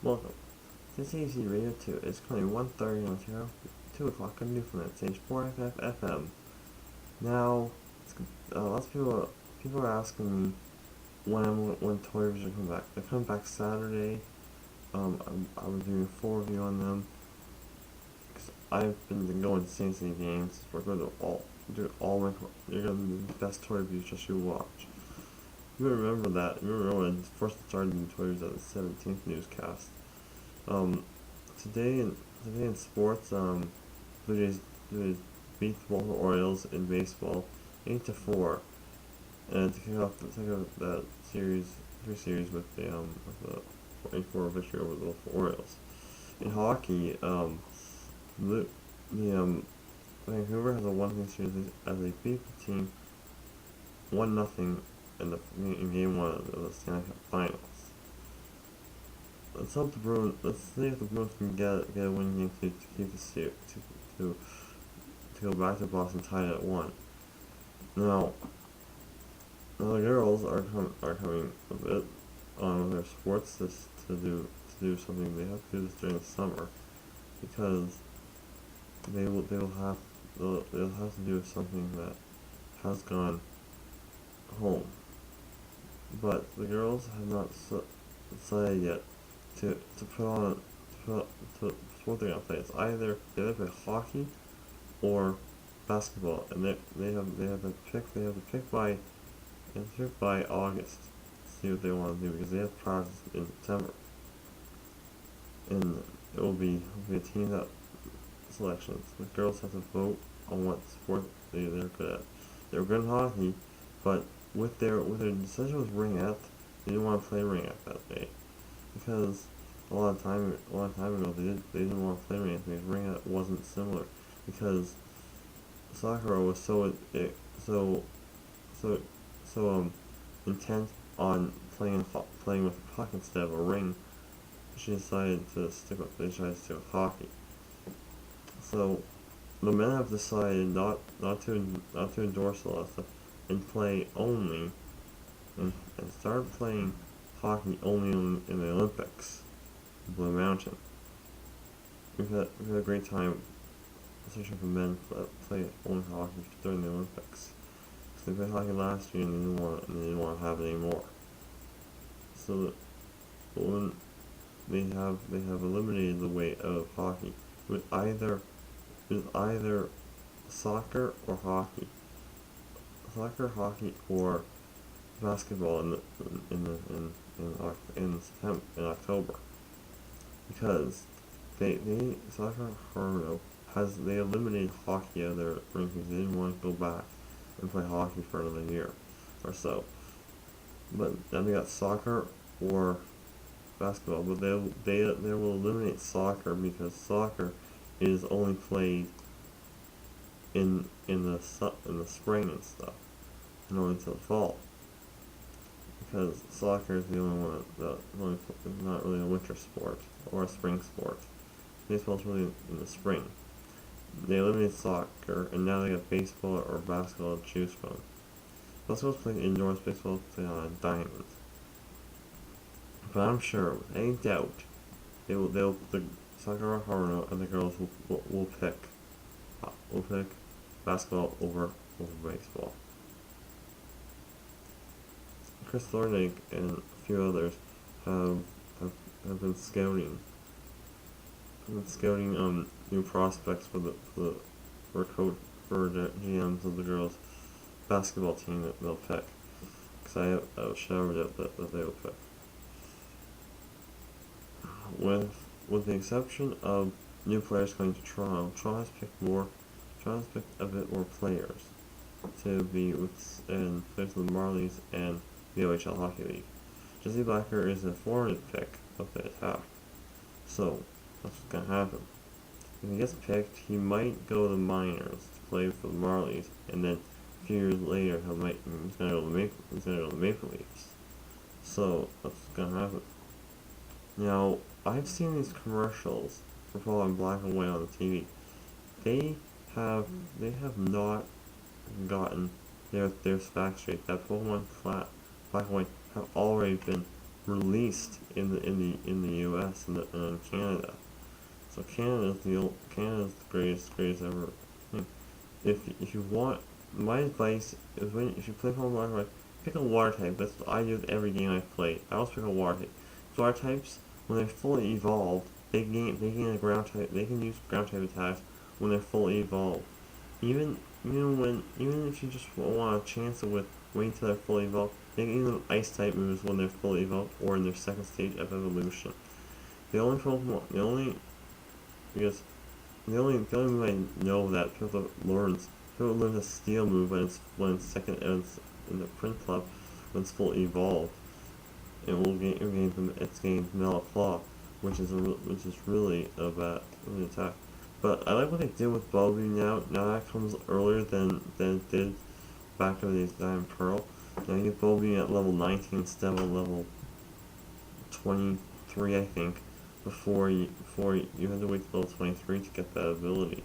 Welcome. This is CBC Radio 2. It's currently 1:30 in Ontario, 2 o'clock on Newfoundland, stage 4FF FM. Now, lots of people are asking me when toy reviews are coming back. They're coming back Saturday. I was doing a full review on them because I've been going to Stanley games. We're going to they're going to be the best toy reviews just you watch. You remember that. You remember when I first started doing toy reviews at the 17th newscast. Today in sports, Blue Jays beat the Baltimore Orioles in baseball 8-4, and to kick off that series with the 8-4 victory over the Baltimore Orioles. In hockey, Vancouver has a 1-game series as they beat the team 1-0 in Game 1 of the Stanley Cup Finals. Let's hope let's see if the Bruins can get a winning game to keep the series to go back to Boston tied at 1. Now the girls are coming a bit on their sports to do something. They have to do this during the summer because they'll have to do something that has gone home. But the girls have not decided yet to what they're gonna play. It's either they either play hockey or basketball, and they have to pick by August to see what they want to do because they have practice in September, and it will be a team that selections. The girls have to vote on what sport they're good at. They were good in hockey, but with their decision was ringette, they didn't want to play ringette that day because a lot of time ago they didn't want to play ringette because ringette wasn't similar because soccer was so intent on playing with a puck instead of a ring. They decided to stick with hockey. So the men have decided not to endorse a lot of stuff and play only and start playing hockey only in the Olympics in Blue Mountain. We've had a great time, especially for men that play only hockey during the Olympics. So they played hockey last year and they didn't want to have it anymore. So they have eliminated the way of hockey. It was either soccer or hockey. Soccer, hockey, or basketball in October, because they eliminated hockey out of their rankings. They didn't want to go back and play hockey for another year or so. But then they got soccer or basketball, but they will eliminate soccer because soccer is only played in the spring and stuff, and only until fall. Because soccer is the only one not really a winter sport or a spring sport. Baseball is really in the spring. They eliminated soccer, and now they got baseball or basketball to choose from. Basketball's played indoors, baseball is played on a diamond. But I'm sure, with any doubt, the soccer or and the girls will pick basketball over baseball. Chris Thornig and a few others have been scouting new prospects for the GMs of the girls basketball team that they'll pick. Because I have a shadow doubt that they will pick. With the exception of new players coming to Toronto, Toronto has picked a bit more players to be with and play for the Marlies and the OHL Hockey League. Jesse Blacker is a forward pick of the attack, so that's what's gonna happen. If he gets picked, he might go to the minors to play for the Marlies, and then a few years later he's gonna go to the Maple Leafs. So that's what's gonna happen. Now, I've seen these commercials for Pokemon Black and White on the TV. They have not gotten their facts straight. That Pokemon Black and White have already been released in the U.S. and Canada. So Canada's the greatest ever thing. If you want, my advice is if you play Pokemon Black, pick a water type. That's what I do with every game I play. I always pick a water type. Water types, when they're fully evolved, they gain a ground type. They can use ground type attacks when they're fully evolved. Even if you just want a chance of wait until they're fully evolved, they can use ice type moves when they're fully evolved or in their second stage of evolution. The only Pokemon, because the only move I know that people learns a steel move when it's second in the print club when it's fully evolved. It's gained Metal Claw, which is really a bad attack. But I like what they did with Bulby now. Now that comes earlier than it did back in the Diamond Pearl. Now you get Bulby at level 19 instead of level 23, I think, before you had to wait till level 23 to get that ability.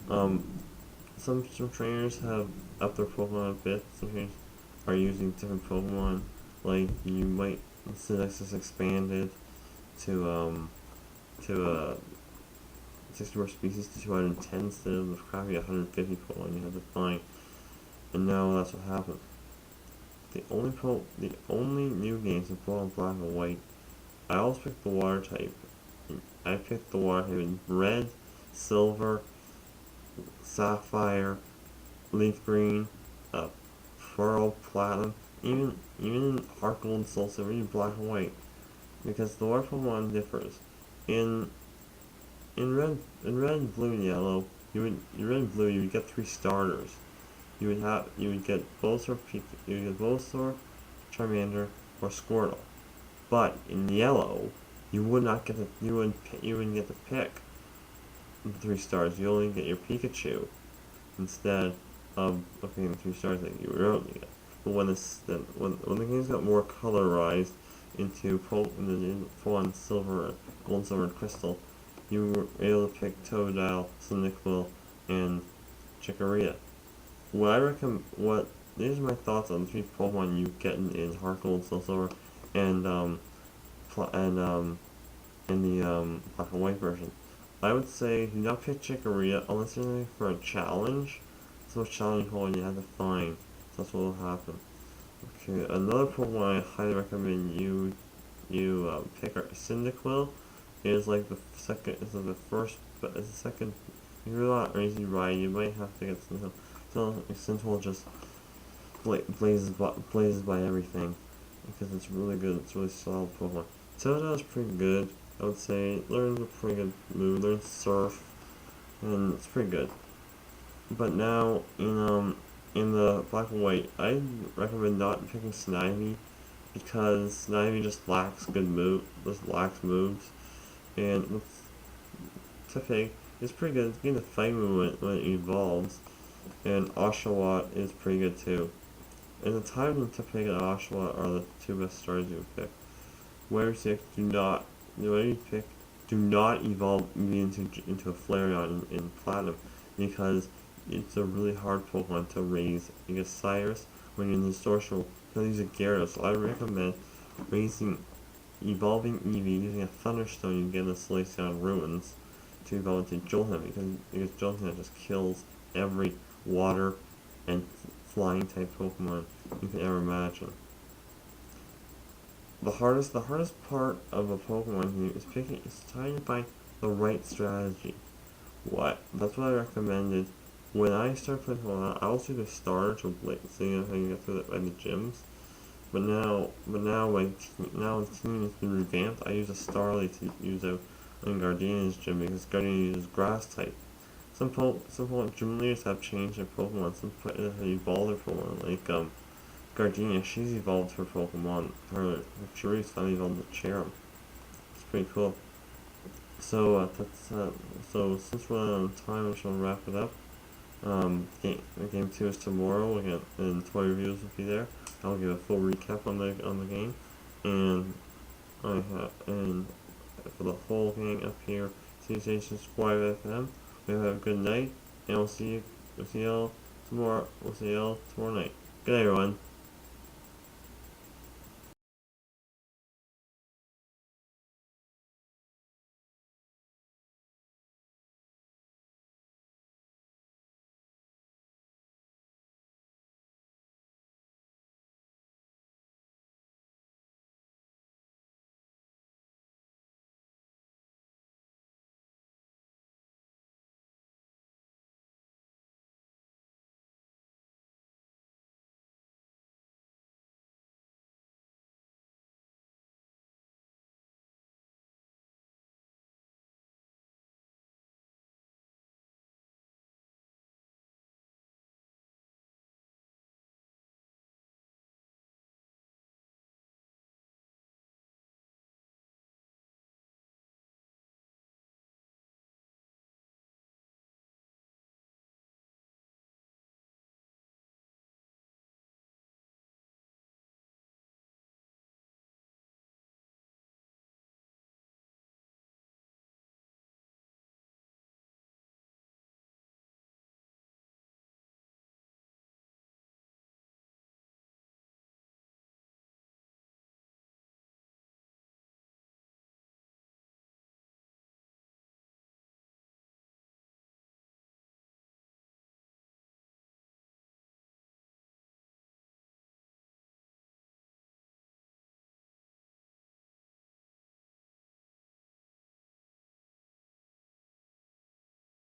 Some trainers have upped their Pokemon a bit. Some trainers are using different Pokemon. Like you might Sindex is expanded to 60 more species to 210 instead of the crappy 150 Pokemon you had to find. And now that's what happened. The only new games in Pokemon Black and White, I always picked the water type. I picked the water type in Red, Silver, Sapphire, Leaf Green, Pearl, Platinum, even in Heart Gold and Soul Silver, even Black and White, because the water Pokemon differs. In red, blue, and yellow, you would get 3 starters. You would get Bulbasaur, Charmander, or Squirtle. But in yellow, you wouldn't get to pick the 3 stars. You only get your Pikachu instead of looking at the 3 stars that you would normally get. But when the games got more colorized into Pokemon Silver, Gold, Silver, and Crystal, you were able to pick Totodile, Cyndaquil, and Chikorita. These are my thoughts on the 3 Pokemon you get in Heart Gold, Soul Silver, and the Black and White version. I would say do not pick Chikorita unless you're looking for a challenge. So a challenge Pokemon you have to find. So that's what will happen. Okay, another Pokemon I highly recommend you pick Cyndaquil. Is like the second. It's like the first, but it's the second. If you're not easy ride, you might have to get Cyndaquil. So Cyndaquil just blazes by everything because it's really good. It's really solid Pokemon. Totodile is pretty good. I would say learns a pretty good move. Learns Surf, and it's pretty good. But now in the Black and White, I recommend not picking Snivy because Snivy just lacks moves. And Tepig is pretty good. It's getting the fight move when it evolves. And Oshawott is pretty good too. And the times when Tepig and Oshawott are the 2 best stars you would pick. Where do not evolve into a Flareon in Platinum because it's a really hard Pokemon to raise. Because Cyrus, when you're in the Distortion, he'll use a Gyarados. So I recommend evolving Eevee using a Thunderstone you get in the Celestial Ruins to evolve into Jolteon because Jolteon just kills every water and flying type Pokemon you can ever imagine. The hardest part of a Pokemon here is trying to find the right strategy. That's what I recommended when I started playing Pokemon. I was either starter to seeing how you get through the gyms. But now the team has been revamped. I use a Starly to use out in Gardenia's gym because Gardenia uses Grass type. Some Pokemon gym leaders have changed their Pokemon. Some have evolved their Pokemon. Like Gardenia, she's evolved her Pokemon. Her Chiri's finally evolved to Cherim. It's pretty cool. So so since we're out of time, I shall wrap it up. Game 2 is tomorrow, and toy reviews will be there. I'll give a full recap on the game, and for the whole gang up here, CBC Squad FM. We have a good night, and we'll see y'all tomorrow. We'll see y'all tomorrow night. Good night, everyone.